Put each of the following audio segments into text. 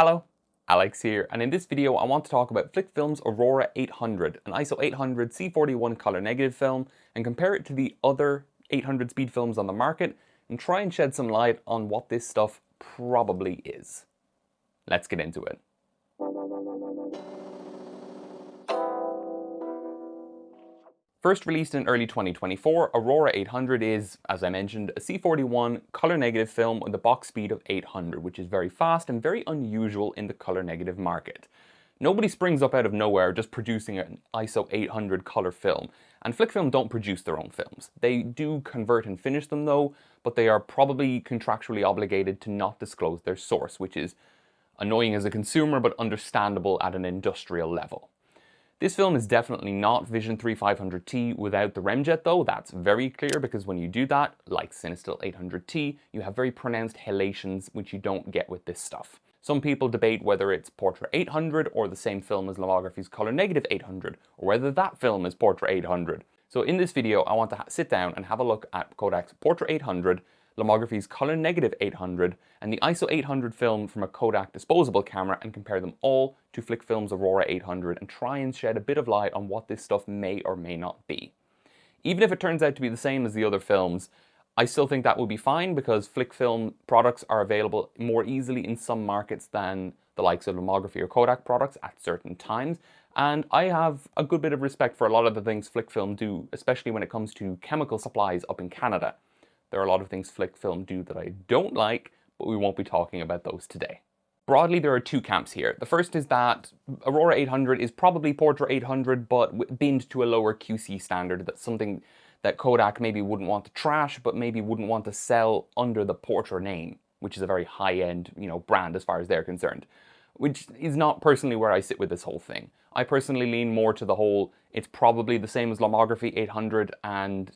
Hello, Alex here, and in this video I want to talk about Flic Film's Aurora 800, an ISO 800 C41 color negative film, and compare it to the other 800 speed films on the market, and try and shed some light on what this stuff probably is. Let's get into it. First released in early 2024, Aurora 800 is, as I mentioned, a C41 color negative film with a box speed of 800, which is very fast and very unusual in the color negative market. Nobody springs up out of nowhere just producing an ISO 800 color film, and Flic Film don't produce their own films. They do convert and finish them though, but they are probably contractually obligated to not disclose their source, which is annoying as a consumer but understandable at an industrial level. This film is definitely not Vision 3500T without the remjet though, that's very clear because when you do that, like Cinestill 800T, you have very pronounced halations which you don't get with this stuff. Some people debate whether it's Portra 800 or the same film as Lomography's Color Negative 800, or whether that film is Portra 800. So in this video I want to sit down and have a look at Kodak's Portra 800, Lomography's Color Negative 800, and the ISO 800 film from a Kodak disposable camera and compare them all to Flic Film's Aurora 800 and try and shed a bit of light on what this stuff may or may not be. Even if it turns out to be the same as the other films, I still think that will be fine because Flic Film products are available more easily in some markets than the likes of Lomography or Kodak products at certain times, and I have a good bit of respect for a lot of the things Flic Film do, especially when it comes to chemical supplies up in Canada. There are a lot of things Flic Film do that I don't like, but we won't be talking about those today. Broadly, there are two camps here. The first is that Aurora 800 is probably Portra 800, but binned to a lower QC standard. That's something that Kodak maybe wouldn't want to trash, but maybe wouldn't want to sell under the Portra name, which is a very high-end, brand as far as they're concerned. Which is not personally where I sit with this whole thing. I personally lean more to the whole, it's probably the same as Lomography 800 and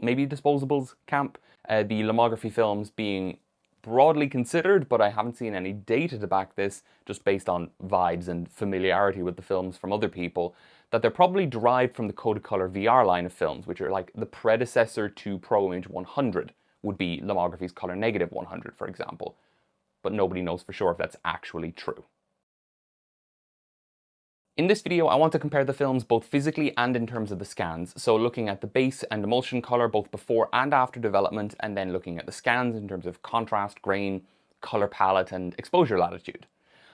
maybe Disposables camp. The Lomography films being broadly considered, but I haven't seen any data to back this, just based on vibes and familiarity with the films from other people, that they're probably derived from the Kodacolor VR line of films, which are like the predecessor to Pro Image 100, would be Lomography's Color Negative 100, for example. But nobody knows for sure if that's actually true. In this video, I want to compare the films both physically and in terms of the scans, so looking at the base and emulsion color both before and after development, and then looking at the scans in terms of contrast, grain, color palette, and exposure latitude.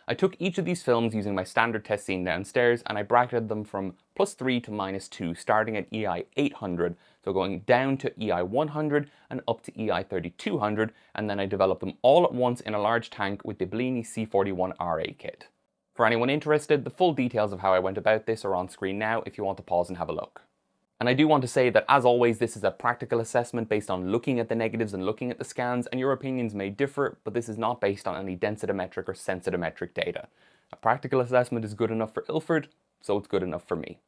I took each of these films using my standard test scene downstairs, and I bracketed them from +3 to -2, starting at EI 800, so going down to EI 100 and up to EI 3200, and then I developed them all at once in a large tank with the Bellini C41 RA kit. For anyone interested, the full details of how I went about this are on screen now if you want to pause and have a look. And I do want to say that, as always, this is a practical assessment based on looking at the negatives and looking at the scans, and your opinions may differ, but this is not based on any densitometric or sensitometric data. A practical assessment is good enough for Ilford, so it's good enough for me.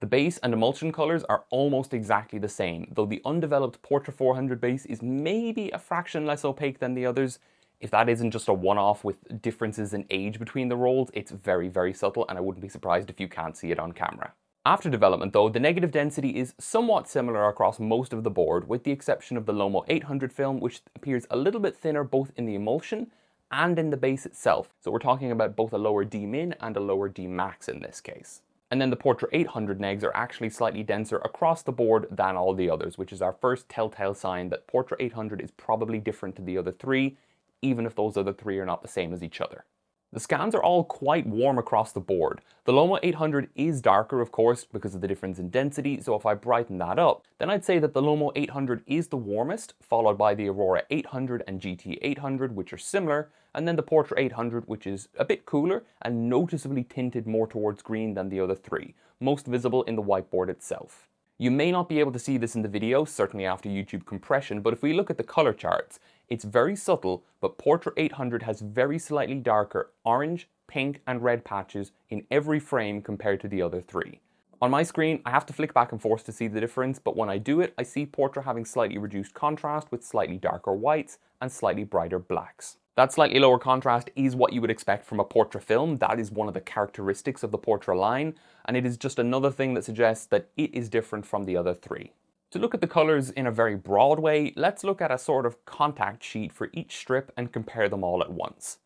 The base and emulsion colors are almost exactly the same, though the undeveloped Portra 400 base is maybe a fraction less opaque than the others. If that isn't just a one-off with differences in age between the rolls, it's very, very subtle, and I wouldn't be surprised if you can't see it on camera. After development though, the negative density is somewhat similar across most of the board, with the exception of the Lomo 800 film, which appears a little bit thinner both in the emulsion and in the base itself. So we're talking about both a lower D-min and a lower D-max in this case. And then the Portra 800 negs are actually slightly denser across the board than all the others, which is our first telltale sign that Portra 800 is probably different to the other three, even if those other three are not the same as each other. The scans are all quite warm across the board. The Lomo 800 is darker, of course, because of the difference in density, so if I brighten that up, then I'd say that the Lomo 800 is the warmest, followed by the Aurora 800 and GT 800, which are similar, and then the Portra 800, which is a bit cooler and noticeably tinted more towards green than the other three, most visible in the whiteboard itself. You may not be able to see this in the video, certainly after YouTube compression, but if we look at the color charts, it's very subtle, but Portra 800 has very slightly darker orange, pink, and red patches in every frame compared to the other three. On my screen, I have to flick back and forth to see the difference, but when I do it, I see Portra having slightly reduced contrast with slightly darker whites and slightly brighter blacks. That slightly lower contrast is what you would expect from a Portra film. That is one of the characteristics of the Portra line, and it is just another thing that suggests that it is different from the other three. To look at the colors in a very broad way, let's look at a sort of contact sheet for each strip and compare them all at once.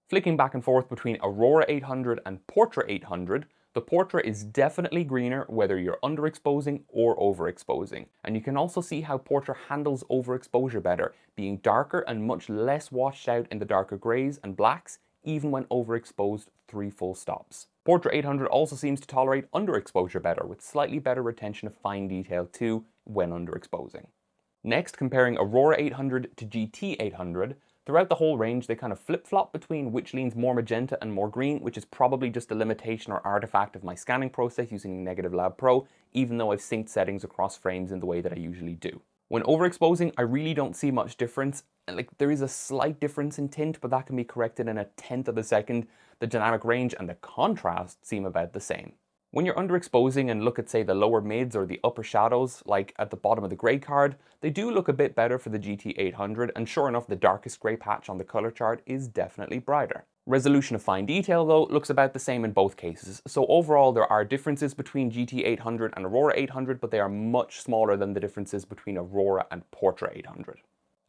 Flicking back and forth between Aurora 800 and Portra 800, the Portra is definitely greener whether you're underexposing or overexposing. And you can also see how Portra handles overexposure better, being darker and much less washed out in the darker greys and blacks, even when overexposed 3 full stops. Portra 800 also seems to tolerate underexposure better, with slightly better retention of fine detail too when underexposing. Next, comparing Aurora 800 to GT 800, throughout the whole range they kind of flip-flop between which leans more magenta and more green, which is probably just a limitation or artifact of my scanning process using Negative Lab Pro, even though I've synced settings across frames in the way that I usually do. When overexposing, I really don't see much difference. There is a slight difference in tint, but that can be corrected in a tenth of a second. The dynamic range and the contrast seem about the same. When you're underexposing and look at, say, the lower mids or the upper shadows, like at the bottom of the grey card, they do look a bit better for the GT800, and sure enough, the darkest grey patch on the colour chart is definitely brighter. Resolution of fine detail, though, looks about the same in both cases, so overall there are differences between GT800 and Aurora 800, but they are much smaller than the differences between Aurora and Portra 800.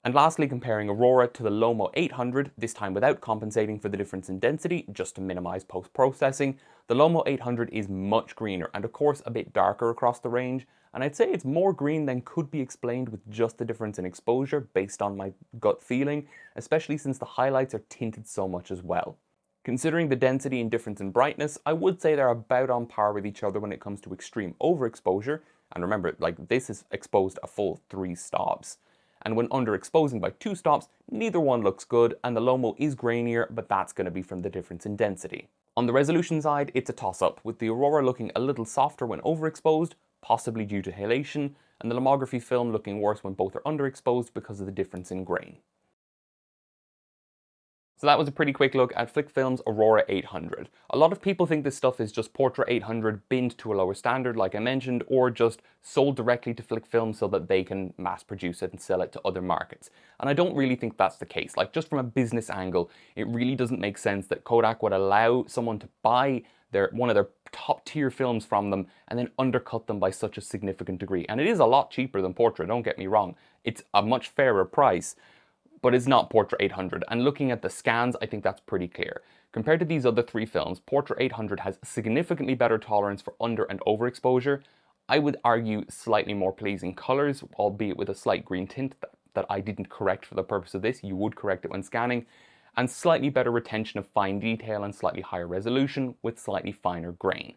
And lastly, comparing Aurora to the Lomo 800, this time without compensating for the difference in density, just to minimize post-processing, the Lomo 800 is much greener and of course a bit darker across the range, and I'd say it's more green than could be explained with just the difference in exposure based on my gut feeling, especially since the highlights are tinted so much as well. Considering the density and difference in brightness, I would say they're about on par with each other when it comes to extreme overexposure, and remember, this is exposed a full 3 stops. And when underexposing by 2 stops, neither one looks good, and the Lomo is grainier, but that's going to be from the difference in density. On the resolution side, it's a toss-up, with the Aurora looking a little softer when overexposed, possibly due to halation, and the lomography film looking worse when both are underexposed because of the difference in grain. So that was a pretty quick look at Flic Film's Aurora 800. A lot of people think this stuff is just Portra 800 binned to a lower standard, like I mentioned, or just sold directly to Flic Film so that they can mass produce it and sell it to other markets. And I don't really think that's the case. Just from a business angle, it really doesn't make sense that Kodak would allow someone to buy one of their top tier films from them and then undercut them by such a significant degree. And it is a lot cheaper than Portra, don't get me wrong. It's a much fairer price, but it's not Portra 800, and looking at the scans, I think that's pretty clear. Compared to these other 3 films, Portra 800 has significantly better tolerance for under and overexposure. I would argue slightly more pleasing colors, albeit with a slight green tint that I didn't correct for the purpose of this. You would correct it when scanning, and slightly better retention of fine detail and slightly higher resolution with slightly finer grain.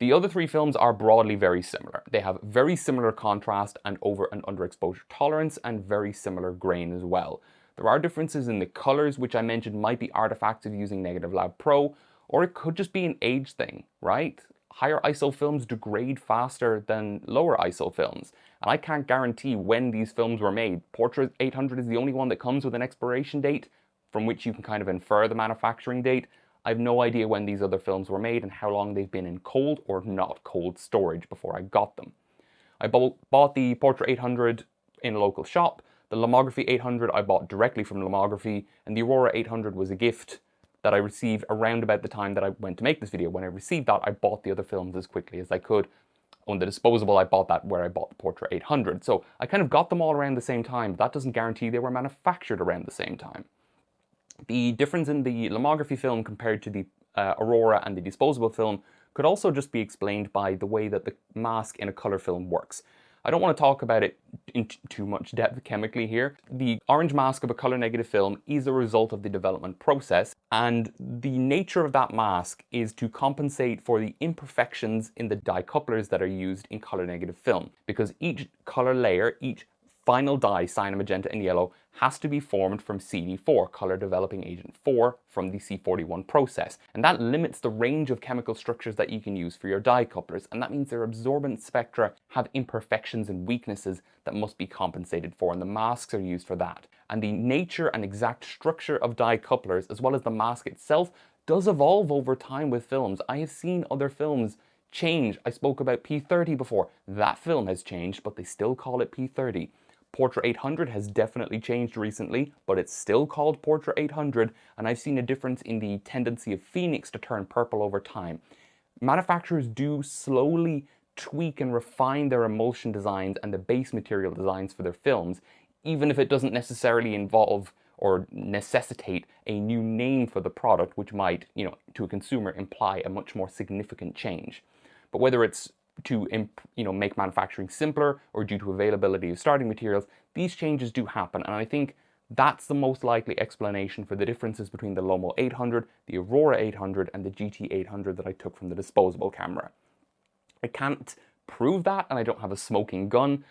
The other 3 films are broadly very similar. They have very similar contrast and over and underexposure tolerance, and very similar grain as well. There are differences in the colors, which I mentioned might be artifacts of using Negative Lab Pro, or it could just be an age thing, right? Higher ISO films degrade faster than lower ISO films, and I can't guarantee when these films were made. Portra 800 is the only one that comes with an expiration date, from which you can kind of infer the manufacturing date. I have no idea when these other films were made and how long they've been in cold or not cold storage before I got them. I bought the Portra 800 in a local shop. The Lomography 800 I bought directly from Lomography, and the Aurora 800 was a gift that I received around about the time that I went to make this video. When I received that, I bought the other films as quickly as I could. On the disposable, I bought that where I bought the Portra 800. So I kind of got them all around the same time, but that doesn't guarantee they were manufactured around the same time. The difference in the lomography film compared to the Aurora and the disposable film could also just be explained by the way that the mask in a color film works. I don't want to talk about it in too much depth chemically here. The orange mask of a color negative film is a result of the development process, and the nature of that mask is to compensate for the imperfections in the dye couplers that are used in color negative film, because each color layer, each final dye, cyan, magenta, and yellow, has to be formed from CD4, color developing agent 4, from the C41 process. And that limits the range of chemical structures that you can use for your dye couplers, and that means their absorbent spectra have imperfections and weaknesses that must be compensated for, and the masks are used for that. And the nature and exact structure of dye couplers, as well as the mask itself, does evolve over time with films. I have seen other films change. I spoke about P30 before. That film has changed, but they still call it P30. Portra 800 has definitely changed recently, but it's still called Portra 800, and I've seen a difference in the tendency of Phoenix to turn purple over time. Manufacturers do slowly tweak and refine their emulsion designs and the base material designs for their films, even if it doesn't necessarily involve or necessitate a new name for the product, which might, to a consumer imply a much more significant change. But whether it's to make manufacturing simpler or due to availability of starting materials, these changes do happen, and I think that's the most likely explanation for the differences between the Lomo 800, the Aurora 800, and the GT 800 that I took from the disposable camera. I can't prove that, and I don't have a smoking gun,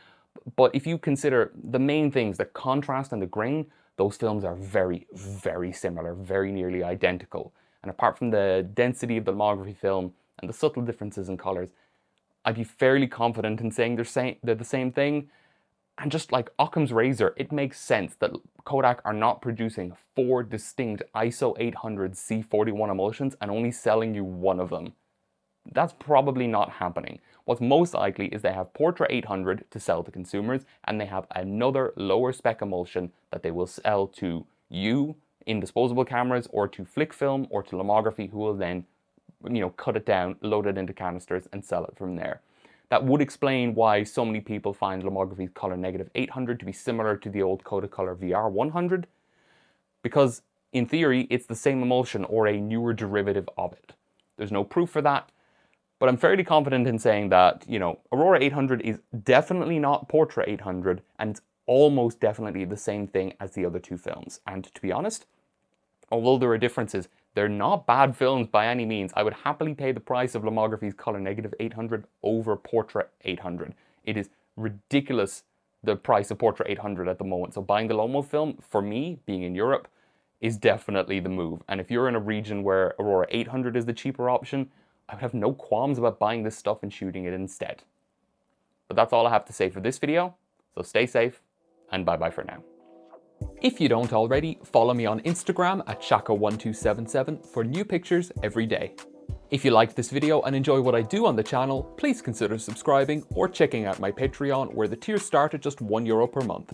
but if you consider the main things, the contrast and the grain, those films are very, very similar, very nearly identical. And apart from the density of the lomography film and the subtle differences in colors, I'd be fairly confident in saying they're the same thing. And just like Occam's razor, it makes sense that Kodak are not producing 4 distinct ISO 800 C41 emulsions and only selling you one of them. That's probably not happening. What's most likely is they have Portra 800 to sell to consumers, and they have another lower spec emulsion that they will sell to you in disposable cameras, or to Flic Film, or to lomography, who will then cut it down, load it into canisters, and sell it from there. That would explain why so many people find lomography's color negative 800 to be similar to the old Kodacolor VR 100, because in theory it's the same emulsion or a newer derivative of it. There's no proof for that, but I'm fairly confident in saying that, Aurora 800 is definitely not Portra 800, and it's almost definitely the same thing as the other two films. And to be honest, although there are differences, they're not bad films by any means. I would happily pay the price of lomography's color negative 800 over Portra 800. It is ridiculous, the price of Portra 800 at the moment. So buying the Lomo film, for me, being in Europe, is definitely the move. And if you're in a region where Aurora 800 is the cheaper option, I would have no qualms about buying this stuff and shooting it instead. But that's all I have to say for this video. So stay safe, and bye-bye for now. If you don't already, follow me on Instagram at Shaka1277 for new pictures every day. If you liked this video and enjoy what I do on the channel, please consider subscribing or checking out my Patreon, where the tiers start at just €1 per month.